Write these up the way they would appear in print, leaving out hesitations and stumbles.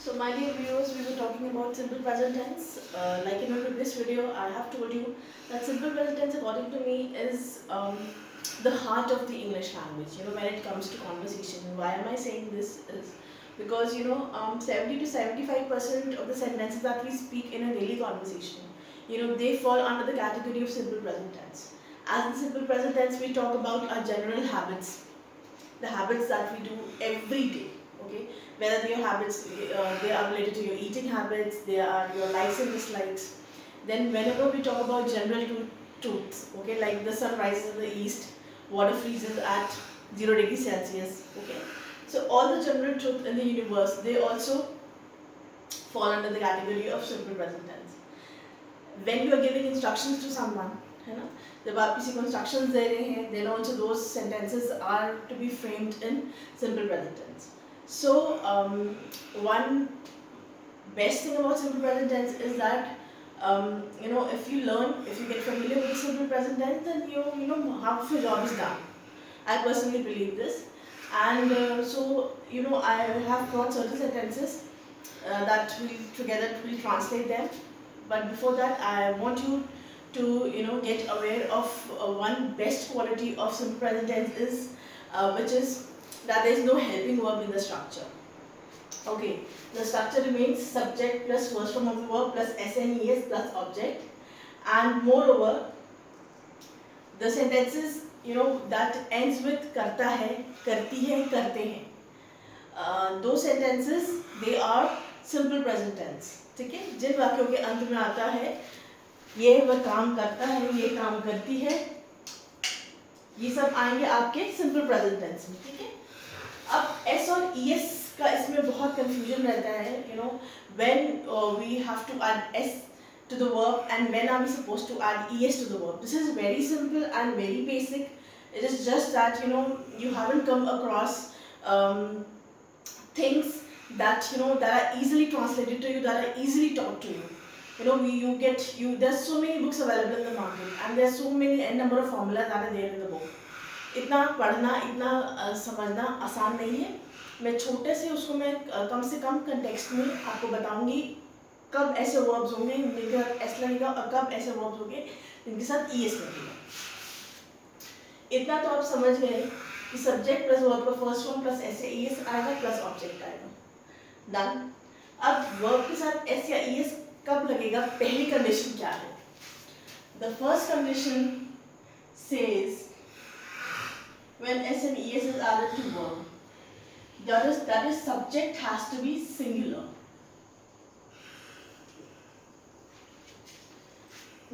So my dear viewers, we were talking about simple present tense. Like in my previous video, I have told you that simple present tense, according to me, is the heart of the English language. When it comes to conversation. Why am I saying this? Is because 70 to 75% of the sentences that we speak in a daily conversation, they fall under the category of simple present tense. As in simple present tense, we talk about our general habits, the habits that we do every day. Okay, whether your habits they are related to your eating habits, they are your likes and dislikes. Then whenever we talk about general truths, okay, like the sun rises in the east, water freezes at 0 degrees Celsius. Okay, so all the general truth in the universe, they also fall under the category of simple present tense. When you are giving instructions to someone, है ना, जब आप किसी को instructions दे रहे हैं, then also those sentences are to be framed in simple present tense. So one best thing about simple present tense is that if you get familiar with the simple present tense, then you know half of your job is done. I personally believe this, and I have brought certain sentences that we'll translate them. But before that, I want you to get aware of one best quality of simple present tense is which is that there is no helping verb in the structure. Okay, the structure remains subject plus first form of the verb plus SNES plus object, and moreover, the sentences that ends with करता है, करती है, करते हैं. Those sentences, they are simple present tense. ठीक है, जिन वाक्यों के अंत में आता है ये वह काम करता है, ये काम करती है, ये सब आएंगे आपके सिंपल प्रेजेंट टेंस में. ठीक है, अब एस और ईएस का इसमें बहुत कंफ्यूजन रहता है. When we have to add S to the verb and when are we supposed to add es to the verb. This is very simple and very basic. It is just that you haven't come across things that that are easily translated to you, that are easily taught to you. There's so many books available in the market and there's so many n number of formulas that are there in the book. इतना पढ़ना, इतना समझना आसान नहीं है. मैं छोटे से उसको मैं कम से कम कंटेक्स्ट में आपको बताऊंगी कब ऐसे वर्ब्स होंगे जिनके साथ एस लगेगा और कब ऐसे वर्ब्स होंगे जिनके साथ ईएस लगेगा. इतना तो आप समझ गए कि सब्जेक्ट प्लस वर्ब का फर्स्ट फॉर्म प्लस एस या ईएस आएगा प्लस ऑब्जेक्ट आएगा. डन. अब वर्ब के साथ एस या ईएस कब लगेगा, पहली कंडीशन क्या है? The first condition says when s and es is added to verb, that is subject has to be singular.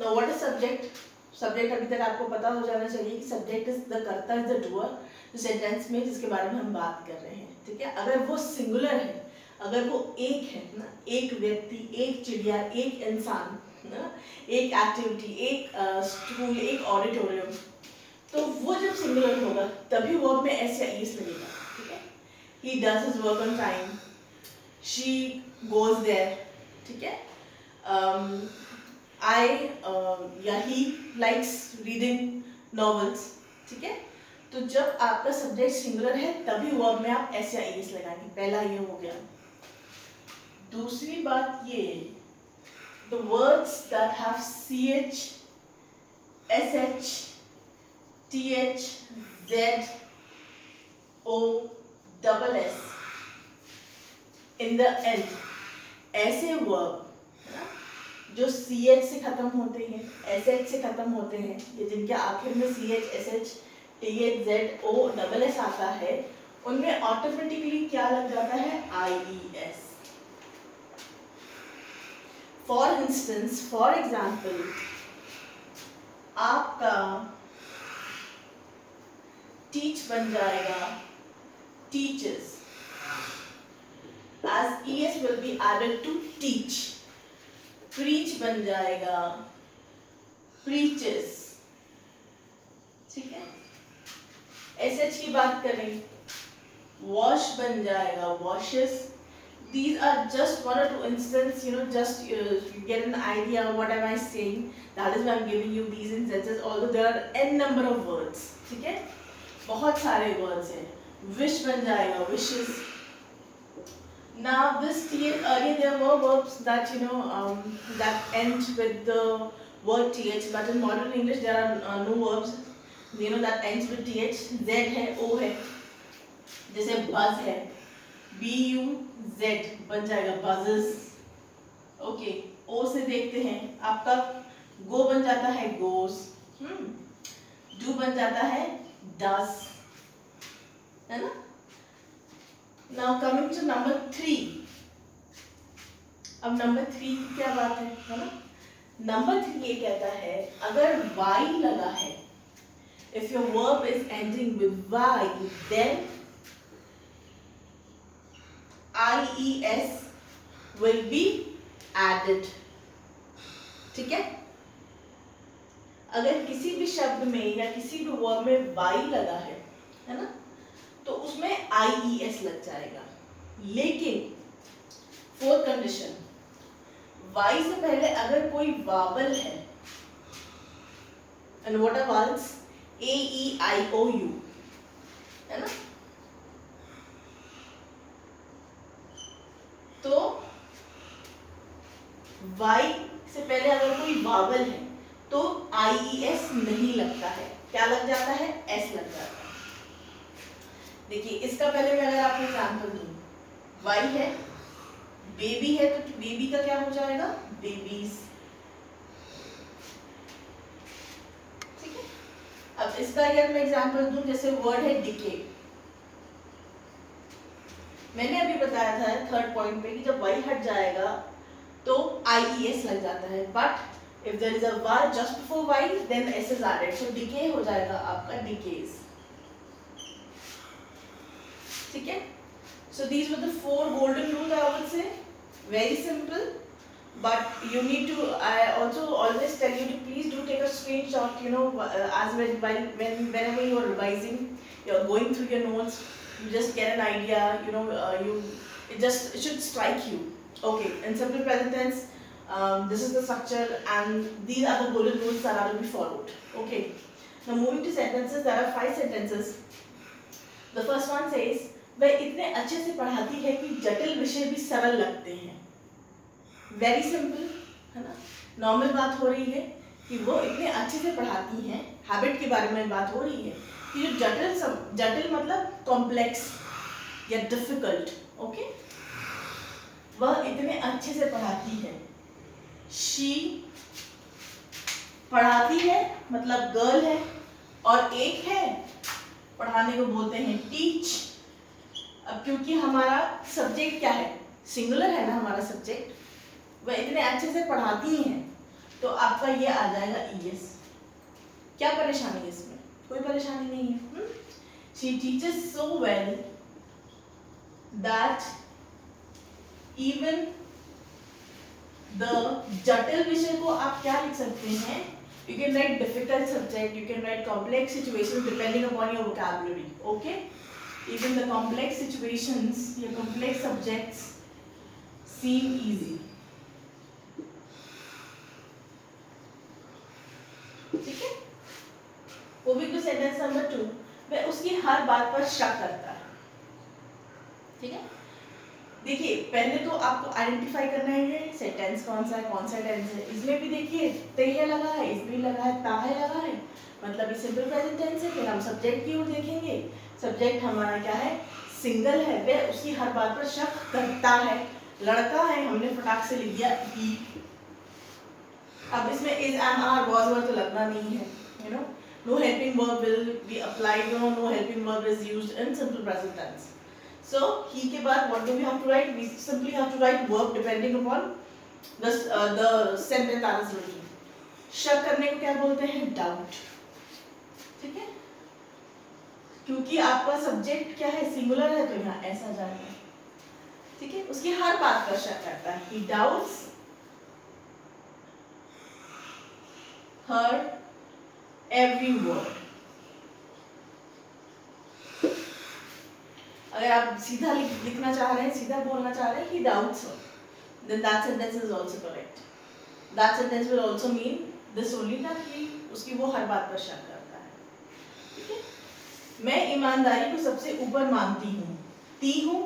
Now what is subject? Subject अभी तक आपको पता हो जाना चाहिए कि subject is the कर्ता, is the doer, जो सेंटेंस में जिसके बारे में हम बात कर रहे हैं. ठीक है, अगर वो सिंगुलर है, अगर वो एक है ना, एक व्यक्ति, एक चिड़िया, एक इंसान ना, एक एक्टिविटी, एक स्कूल, एक ऑडिटोरियम, तो वो जब सिंगुलर होगा तभी वर्ब में एस या ईएस लगेगा. ठीक है, he does his work on time, she goes there. ठीक है, या he likes reading novels. ठीक है, तो जब आपका सब्जेक्ट सिंगुलर है तभी वर्ब में आप एस या ईएस लगाएंगे. पहला ये हो गया. दूसरी बात ये, the words that have ch, sh, th, z, o, double s in the end, ऐसे वर्ब जो ch से खत्म होते हैं, sh से खत्म होते हैं, ये जिनके आखिर में ch, sh, th, z, o, double s आता है, उनमें ऑटोमेटिकली क्या लग जाता है? ies. For instance, for example, आपका teach बन जाएगा teaches, as es will be added to teach. Preach बन जाएगा preaches. ठीक है, sh की बात करें, wash बन जाएगा washes. These are just one or two instances, just you get an idea what am I saying. That is why I'm giving you these instances, although there are n number of words. ठीक है, बहुत सारे words हैं. Wish बन जाएगा wishes, Now this th, earlier there were verbs that that end with the word th, but in modern English there are no verbs that ends with th. Z है, o है, जैसे buzz है, buz बन जाएगा buzzes. Okay, ओ से देखते हैं, आपका गो बन जाता है goes, डू बन जाता है does, है ना. Now coming to number 3. अब नंबर 3 की क्या बात है ना. नंबर 3 ये कहता है अगर y लगा है, if your verb is ending with y, then ies will be added. ठीक है. अगर किसी भी शब्द में या किसी भी वर्ब में y लगा है ना, तो उसमें ies लग जाएगा. लेकिन फोर्थ कंडीशन, y से पहले अगर कोई वावल है, and what are vowels, a e i o u, है ना, तो y से पहले अगर कोई वावल है तो ies नहीं लगता है. क्या लग जाता है? s लग जाता है. देखिए इसका पहले मैं अगर आपको एग्जांपल दूं, y है, बेबी है, तो बेबी का क्या हो जाएगा? बेबीज. ठीक है. अब इसका अगर मैं एग्जांपल दूं, जैसे वर्ड है डिके. मैंने अभी बताया था थर्ड पॉइंट पे कि जब y हट जाएगा तो ies लग जाता है, but if there is a var just before y, then s is added, so decay हो जाएगा आपका decays. ठीक है. So these were the 4 golden rules, I would say. Very simple, but you need to, I also always tell you to please do take a screenshot, as whenever you are revising, you are going through your notes, you just get an idea, it should strike you. Okay, in simple present tense, this is the structure and these are the golden rules that are to be followed. Okay, now moving to sentences, there are 5 sentences. The first one says, वह इतने अच्छे से पढ़ाती है कि जटिल विषय भी सरल लगते हैं. वेरी सिंपल, है ना. नॉर्मल बात हो रही है कि वो इतने अच्छे से पढ़ाती हैं, हैबिट के बारे में बात हो रही है कि जो जटिल मतलब कॉम्प्लेक्स या डिफिकल्ट. ओके, वह इतने अच्छे से पढ़ाती है. शी पढ़ाती है मतलब गर्ल है, और एक है पढ़ाने को बोलते हैं टीच. अब क्योंकि हमारा सब्जेक्ट क्या है? सिंगुलर है ना हमारा सब्जेक्ट. वह इतने अच्छे से पढ़ाती हैं, तो आपका ये आ जाएगा es. क्या परेशानी है इसमें? कोई परेशानी नहीं है. She teaches so well that even the जटिल विषय को आप क्या लिख सकते हैं? You can write difficult subject, you can write complex situations depending upon your vocabulary. Okay? Even the complex situations, your complex subjects seem easy. ठीक है. Moving to sentence number 2, वह उसकी हर बात पर शक करता है. ठीक है. देखिए पहले तो आपको आइडेंटिफाई करना है सेंटेंस कौन सा है, कौन सा टेंस है. इसमें भी देखिए ते लगा है, इसमें लगा है ता है लगा है, मतलब ये सिंपल प्रेजेंट टेंस है. फिर हम सब्जेक्ट की ओर देखेंगे. सब्जेक्ट हमारा क्या है? सिंगल है. वह उसकी हर बात पर शक करता है. लड़का है, हमने फटाक से लिख दिया ही. अब इसमें is am are was were तो लगना नहीं है. No helping verb will be applied, no helping verb is used in simple present tense. So he के बाद what do we have to write? We simply have to write verb depending upon the sentence that is written. शक करने को क्या बोलते हैं? Doubt. ठीक है. क्योंकि आपका सब्जेक्ट क्या है? सिंगुलर है, तो यहाँ ऐसा जाएगा. ठीक है. उसकी हर बात पर शक करता है. He doubts her every word. अगर आप सीधा लिखना चाह रहे हैं, सीधा बोलना चाह रहे हैं, he doubts her, then that sentence is also correct. That sentence will also mean this only, that he उसकी वो हर बात पर शक करता है. ठीक है. मैं ईमानदारी को सबसे ऊपर मानती हूँ. ती हूँ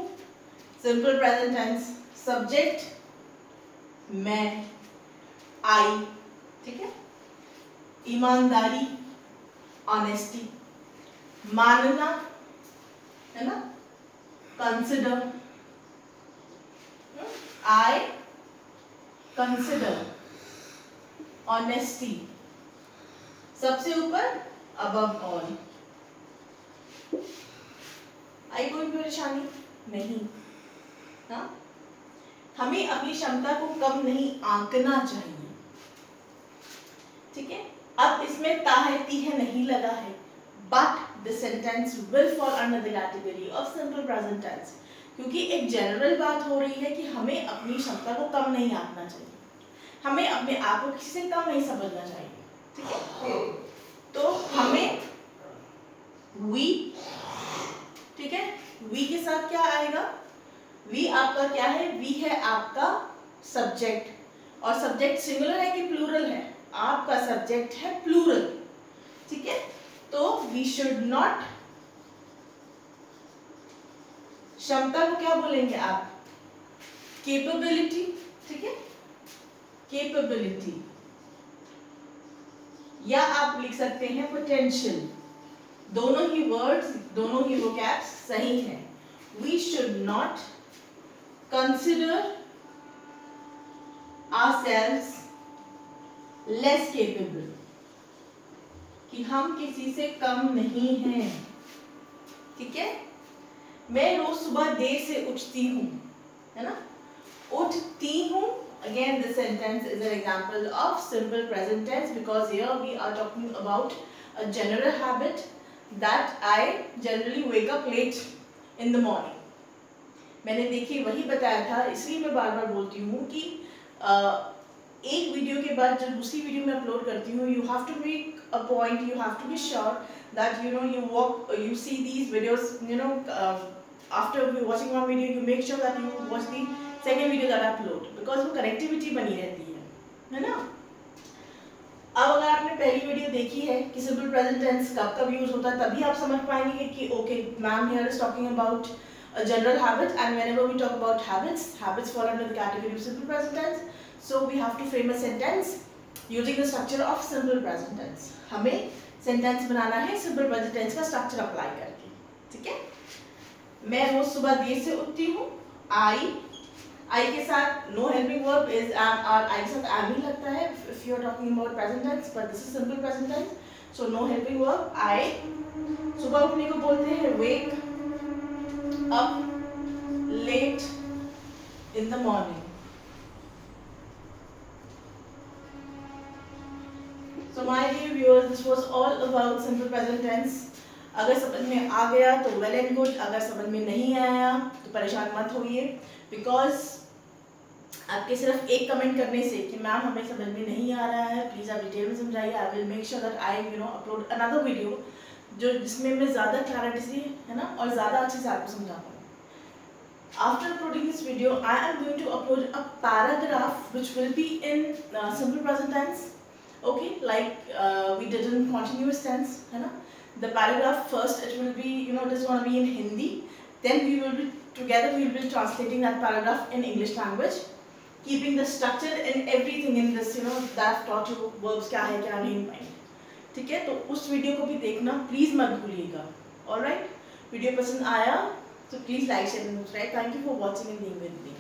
सिंपल प्रेजेंट टेंस, सब्जेक्ट मैं, आई, ठीक है, ईमानदारी, ऑनेस्टी, मानना, है ना, कंसिडर, आई कंसिडर, ऑनेस्टी, सबसे ऊपर अबव ऑल। आई कोई परेशानी नहीं ना, हमें अपनी क्षमता को कम नहीं आंकना चाहिए, ठीक है। अब इसमें ताहती है नहीं लगा है, but the sentence will fall under the category of simple present tense, क्योंकि एक जनरल बात हो रही है कि हमें अपनी क्षमता को कम नहीं आंकना चाहिए, हमें अपने आप को किसी से कम नहीं समझना चाहिए, ठीक है। तो हमें वी, ठीक है, वी के साथ क्या आएगा, वी आपका क्या है, वी है आपका सब्जेक्ट, और सब्जेक्ट सिंगुलर है कि प्लूरल है, आपका सब्जेक्ट है प्लूरल, ठीक है। तो वी शुड नॉट, क्षमता को क्या बोलेंगे आप, केपेबिलिटी, ठीक है, केपेबिलिटी, या आप लिख सकते हैं पोटेंशियल, दोनों ही वर्ड्स, दोनों ही वोकैब्स सही हैं। We should not consider ourselves less capable, कि हम किसी से कम नहीं हैं, ठीक है। मैं रोज सुबह देर से उठती हूँ, है ना, उठती हूँ, again this sentence is an example of simple present tense because here we are talking about a general habit that I generally wake up late in the morning. मैंने देखिए वही बताया था, इसलिए मैं बार बार बोलती हूँ कि एक वीडियो के बाद जब दूसरी वीडियो में अपलोड करती हूँ, you have to make a point, you have to be sure that you see these videos, after watching one video you make sure that you watch the second video that I upload, because वो connectivity बनी रहती है ना। अब अगर आपने पहली video देखी है कि सिंपल प्रेजेंट टेंस कब कब यूज होता है, तभी आप समझ पाएंगे कि okay ma'am here is talking about a general habit, and whenever we talk about habits fall under the category of simple present tense, so we have to frame a sentence using the structure of simple present tense. हमें sentence बनाना है simple present tense का structure apply करके, ठीक है। मैं रोज सुबह देर से उठती हूँ, आई के साथ no helping verb is am, और आई के साथ एम ही लगता है if you are talking about present tense, but this is simple present tense, so no helping verb. I, सुबह उठने को बोलते हैं वेक up late in the morning. So my dear viewers, this was all about simple present tense. अगर समझ में आ गया तो well and good, अगर समझ में नहीं आया तो परेशान मत होइए, because आपके सिर्फ एक कमेंट करने से कि मैम हमें समझ में नहीं आ रहा है, प्लीज़ आप डिटेल में समझाइए, I will make sure that I upload another video जो जिसमें मैं ज़्यादा क्लैरिटी से, है ना, और ज़्यादा अच्छे से आपको समझा पाऊँ। After uploading this video, I am going to upload a paragraph which will be in simple present tense, okay, like we did in continuous tense, है ना। The paragraph first, it will be, it is going to be in Hindi, then we will be together, we will be translating that paragraph in English language, keeping the structure and everything in this, that I've taught you, verbs क्या है क्या नहीं in mind, ठीक है। तो उस video को भी देखना प्लीज़ मत भूलिएगा, ऑलराइट। वीडियो पसंद आया तो please like share and subscribe. Thank you for watching and being with me.